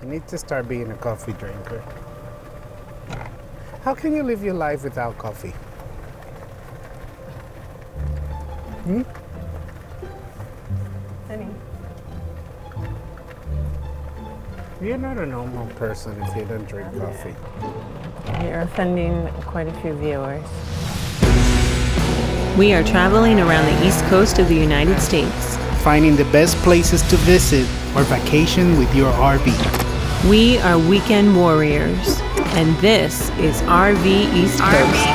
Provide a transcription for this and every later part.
I need to start being a coffee drinker. How can you live your life without coffee? Honey. You're not a normal person if you don't drink coffee. You're offending quite a few viewers. We are traveling around the east coast of the United States. Finding the best places to visit or vacation with your RV. We are weekend warriors, and this is RV East Coast.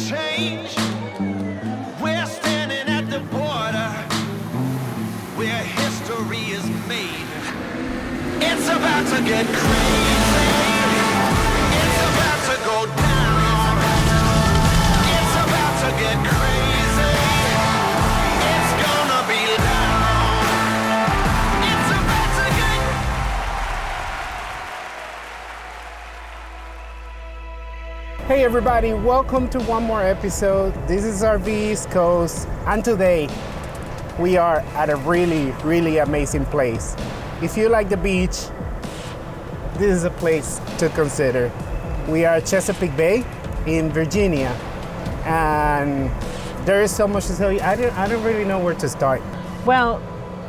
Change. We're standing at the border where history is made. It's about to get crazy. It's about to go down. It's about to get crazy. It's gonna be loud. It's about to get. Hey everybody, welcome to one more episode. This is RV East Coast, and today we are at a really amazing place. If you like the beach, this is a place to consider. We are at Chesapeake Bay in Virginia, and there is so much to tell you. I don't really know where to start. Well,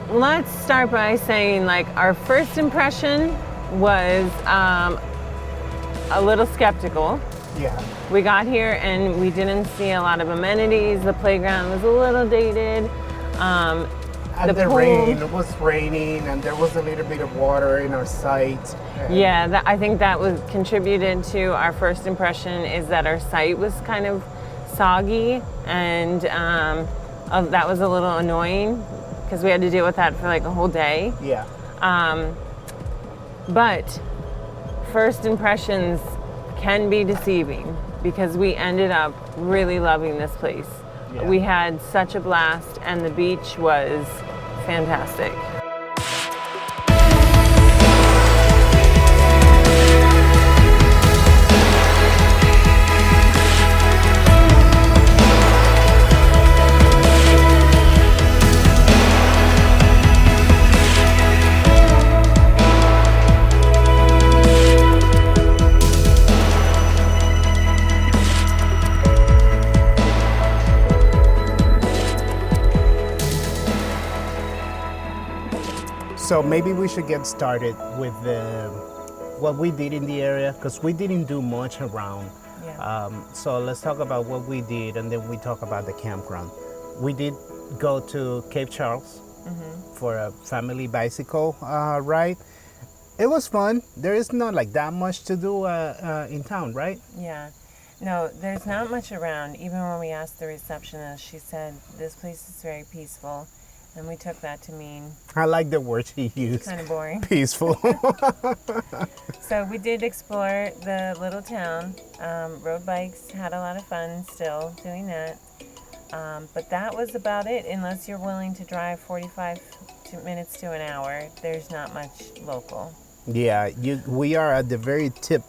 let's start by saying our first impression was a little skeptical. Yeah. We got here and we didn't see a lot of amenities. The playground was a little dated. And the pool, rain, it was raining, and there was a little bit of water in our sight. Yeah, I think that was contributed to our first impression, is that our site was kind of soggy, and that was a little annoying because we had to deal with that for a whole day. Yeah. But first impressions can be deceiving because we ended up really loving this place. Yeah. We had such a blast, and the beach was fantastic. So maybe we should get started with what we did in the area, because we didn't do much around. Yeah. So let's talk about what we did, and then we talk about the campground. We did go to Cape Charles for a family bicycle ride. It was fun. There is not that much to do in town, right? Yeah. No, there's not much around. Even when we asked the receptionist, she said this place is very peaceful. And we took that to mean... I like the word she used. Kind of boring. Peaceful. So we did explore the little town. Rode bikes, had a lot of fun still doing that. But that was about it. Unless you're willing to drive 45 minutes to an hour, there's not much local. Yeah, we are at the very tip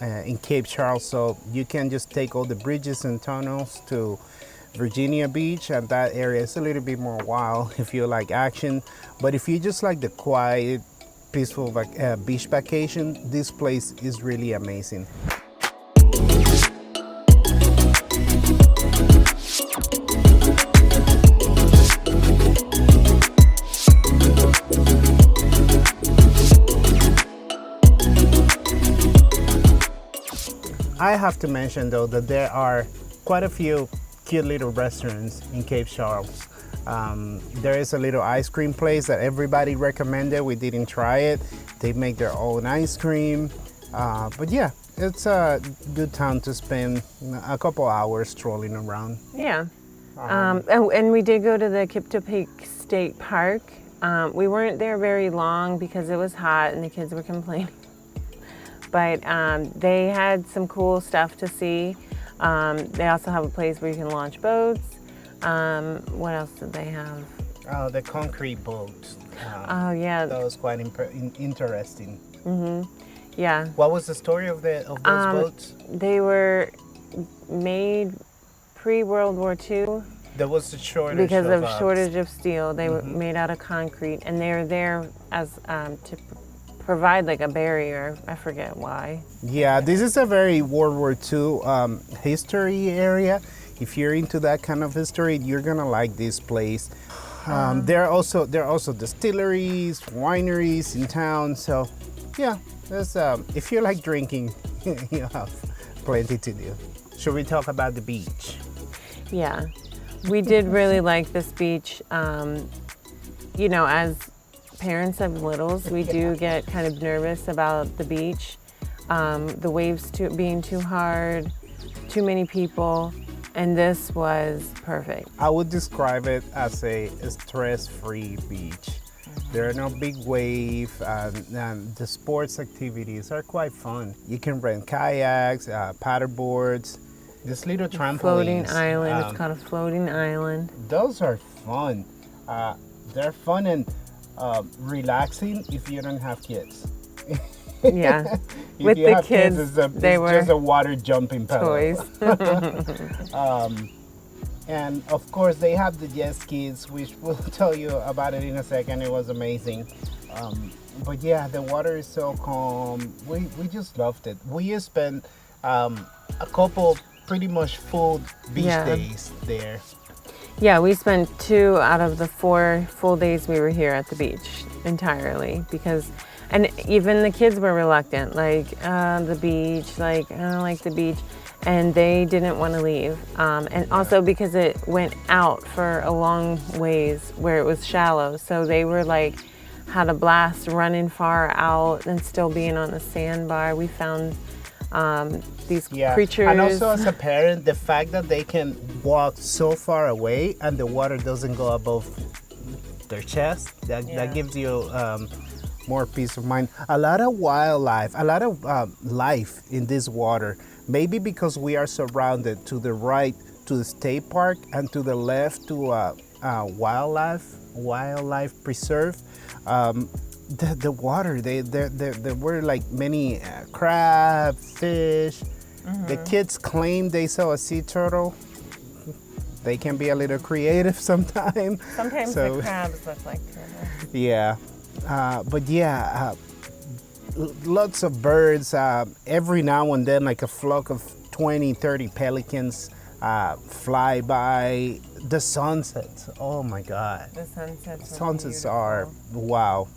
in Cape Charles, so you can just take all the bridges and tunnels to Virginia Beach, and that area is a little bit more wild if you like action. But if you just like the quiet, peaceful beach vacation, this place is really amazing. I have to mention though that there are quite a few cute little restaurants in Cape Charles. There is a little ice cream place that everybody recommended. We didn't try it. They make their own ice cream. But yeah, it's a good time to spend a couple hours strolling around. Yeah. And we did go to the Chesapeake State Park. We weren't there very long because it was hot and the kids were complaining. But they had some cool stuff to see. They also have a place where you can launch boats. What else did they have? The concrete boats. Oh yeah, That was quite interesting. yeah. What was the story of those boats? They were made pre-World War II There was a shortage because of of shortage of steel. They were made out of concrete, and they were there as to provide like a barrier. I forget why. Yeah, this is a very World War II history area. If you're into that kind of history, you're gonna like this place. There are also distilleries, wineries in town. So, yeah, there's if you like drinking, you have plenty to do. Should we talk about the beach? Yeah, we did really like this beach. You know, as parents of littles, we do get kind of nervous about the beach. The waves being too hard, too many people, and this was perfect. I would describe it as a stress-free beach. There are no big waves, and the sports activities are quite fun. You can rent kayaks, paddle boards, this little trampolines. Floating island. It's called a floating island. Those are fun. They're fun and relaxing if you don't have kids. Yeah, If with you the have kids, it's they were just a water jumping pedal. toys. And of course, they have the jet skis, which we'll tell you about it in a second. It was amazing. But yeah, the water is so calm. We just loved it. We spent a couple pretty much full beach days there. Yeah, we spent 2 out of the 4 full days we were here at the beach entirely because, and even the kids were reluctant, like the beach, like I don't like the beach, and they didn't want to leave. And also because it went out for a long ways where it was shallow, so they were like had a blast running far out and still being on the sandbar. We found these creatures. And also as a parent, the fact that they can walk so far away and the water doesn't go above their chest, that gives you more peace of mind. A lot of wildlife, a lot of life in this water. Maybe because we are surrounded to the right to the state park and to the left to wildlife preserve. The water, there were like many crabs, fish. The kids claim they saw a sea turtle. They can be a little creative sometimes. Sometimes the crabs look like turtles. Yeah, but yeah, lots of birds. Every now and then, like a flock of 20, 30 pelicans fly by. The sunsets, oh my God. The sunsets are, wow.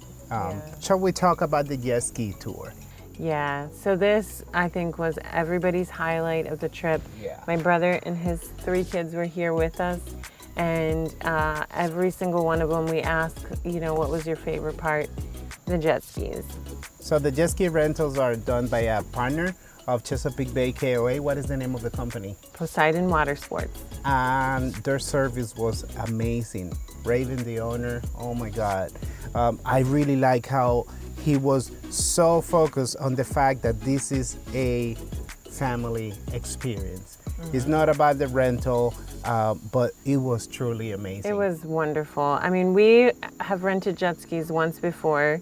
Shall we talk about the jet ski tour? Yeah, so this I think was everybody's highlight of the trip. Yeah. My brother and his 3 kids were here with us, and every single one of them we asked, you know, what was your favorite part? The jet skis. So the jet ski rentals are done by a partner of Chesapeake Bay KOA. What is the name of the company? Poseidon Water Sports. And their service was amazing. Raven, the owner, oh my God. I really like how he was so focused on the fact that this is a family experience. It's not about the rental, but it was truly amazing. It was wonderful. I mean, we have rented jet skis once before,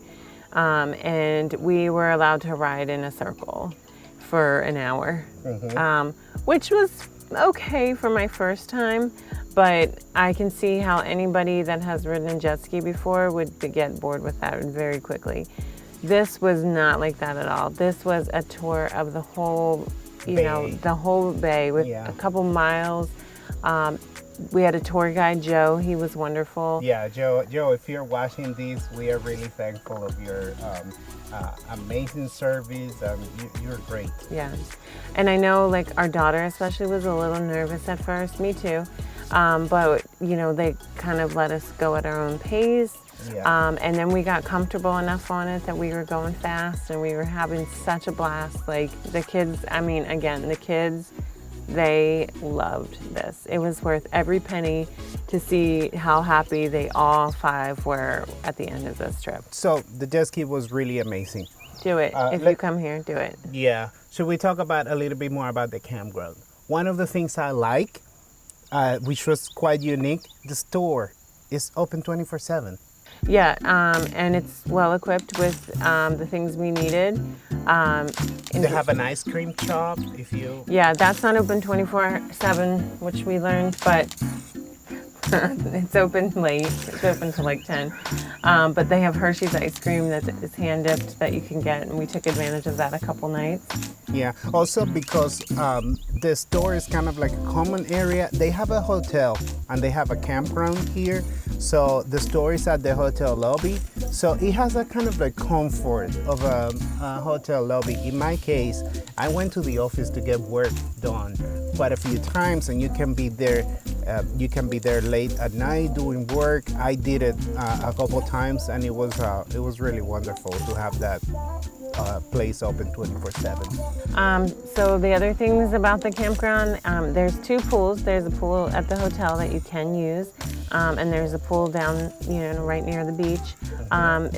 and we were allowed to ride in a circle for an hour, which was okay for my first time, but I can see how anybody that has ridden a jet ski before would get bored with that very quickly. This was not like that at all. This was a tour of the whole, the whole bay with a couple miles. We had a tour guide, Joe. He was wonderful. Yeah, Joe, if you're watching this, we are really thankful of your amazing service. You're great. Yeah, and I know like our daughter especially was a little nervous at first, me too, but you know, they kind of let us go at our own pace. Yeah. And then we got comfortable enough on it that we were going fast and we were having such a blast. Like the kids, I mean, again, the kids, they loved this. It was worth every penny to see how happy they all 5 were at the end of this trip. So the jet ski was really amazing. Do it. If you come here, do it. Yeah. Should we talk about a little bit more about the campground? One of the things I like, which was quite unique, the store It's open 24/7. Yeah, and it's well equipped with the things we needed. They have an ice cream shop if you... Yeah, that's not open 24/7, which we learned, but it's open late. It's open till like 10. But they have Hershey's ice cream that is hand dipped that you can get, and we took advantage of that a couple nights. Yeah, also because the store is kind of like a common area. They have a hotel and they have a campground here. So the store is at the hotel lobby. So it has a kind of like comfort of a hotel lobby. In my case, I went to the office to get work done quite a few times, and you can be there late at night doing work. I did it a couple times, and it was really wonderful to have that place open 24/7. So the other things about the campground, there's 2 pools. There's a pool at the hotel that you can use, and there's a pool down, right near the beach.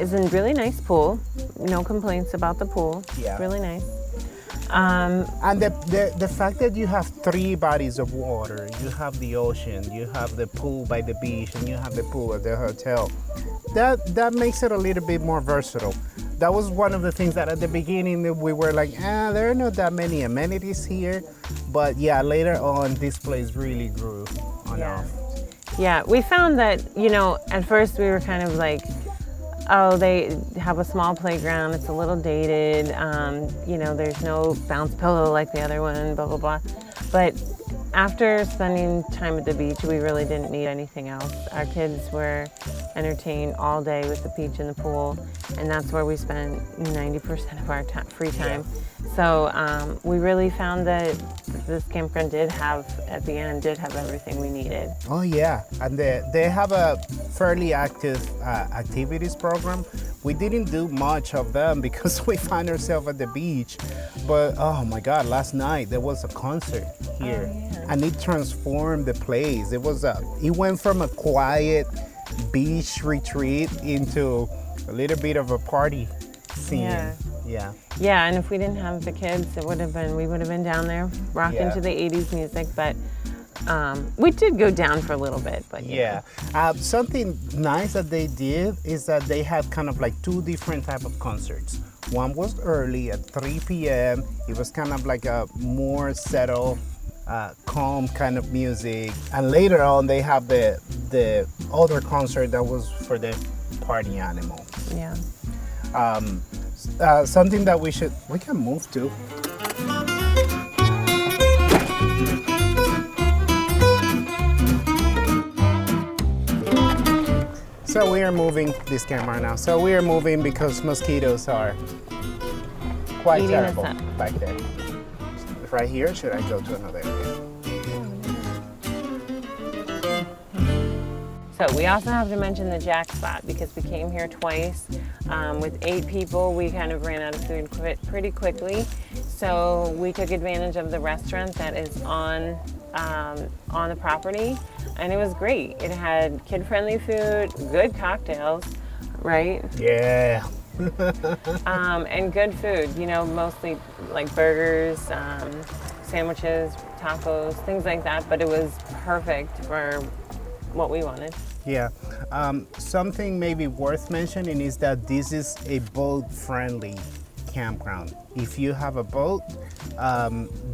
It's a really nice pool. No complaints about the pool. Yeah. Really nice. And the fact that you have 3 bodies of water, you have the ocean, you have the pool by the beach, and you have the pool at the hotel, that makes it a little bit more versatile. That was one of the things that at the beginning we were like, there are not that many amenities here. But yeah, later on, this place really grew on off. Yeah, we found that, at first we were kind of like, oh, they have a small playground, it's a little dated, there's no bounce pillow like the other one, blah, blah, blah. But after spending time at the beach, we really didn't need anything else. Our kids were entertained all day with the beach and the pool, and that's where we spent 90% of our free time. Yeah. So we really found that this campground did have everything we needed. Oh yeah, and they have a fairly active activities program. We didn't do much of them because we found ourselves at the beach, but oh my God, last night there was a concert here. Oh, yeah. And it transformed the place. It went from a quiet beach retreat into a little bit of a party scene. Yeah, and if we didn't have the kids, we would have been down there rocking to the 80s music, but we did go down for a little bit, but yeah. Something nice that they did is that they had kind of like 2 different type of concerts. One was early at 3 p.m. It was kind of like a more settled, calm kind of music, and later on they have the other concert that was for the party animals. Yeah. Something that we can move to. So we are moving this camera now. So we are moving because mosquitoes are quite Eating terrible us up. back there. Right here, should I go to another area? So we also have to mention the Jack spot because we came here twice. With 8 people, we kind of ran out of food pretty quickly. So we took advantage of the restaurant that is on the property, and it was great. It had kid-friendly food, good cocktails, right? Yeah. And good food, mostly like burgers, sandwiches, tacos, things like that, but it was perfect for what we wanted. Yeah. Something maybe worth mentioning is that this is a boat-friendly campground. If you have a boat,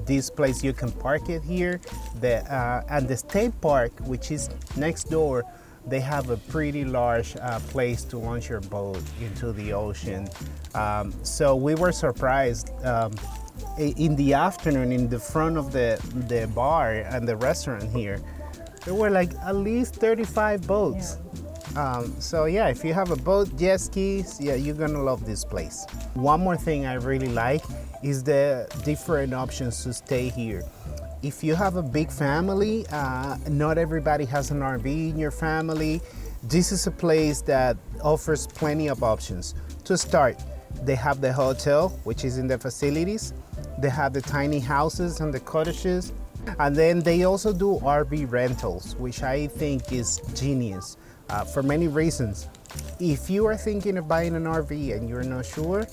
this place you can park it here. And the state park, which is next door, they have a pretty large place to launch your boat into the ocean. So we were surprised. In the afternoon, in the front of the bar and the restaurant here, there were like at least 35 boats. Yeah. So yeah, if you have a boat, jet skis, yeah, you're gonna love this place. One more thing I really like is the different options to stay here. If you have a big family, not everybody has an RV in your family, this is a place that offers plenty of options. To start, they have the hotel, which is in the facilities. They have the tiny houses and the cottages. And then they also do RV rentals, which I think is genius for many reasons. If you are thinking of buying an RV and you're not sure,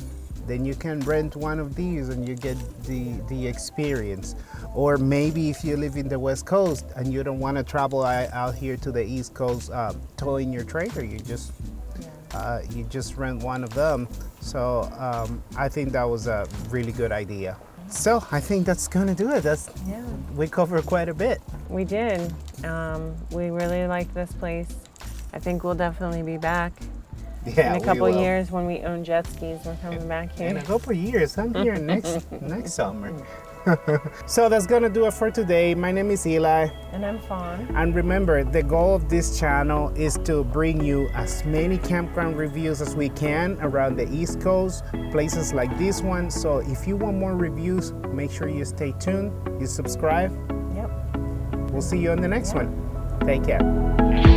then you can rent one of these and you get the experience. Or maybe if you live in the West Coast and you don't want to travel out here to the East Coast towing your trailer, you just rent one of them. So I think that was a really good idea. So I think that's gonna do it. We covered quite a bit. We did. We really liked this place. I think we'll definitely be back. Yeah, in a couple years when we own jet skis. We're coming back here. In a couple years. I'm here next summer. So that's gonna do it for today. My name is Eli. And I'm Fawn. And remember, the goal of this channel is to bring you as many campground reviews as we can around the East Coast, places like this one. So if you want more reviews, make sure you stay tuned, you subscribe. Yep. We'll see you on the next one. Take care.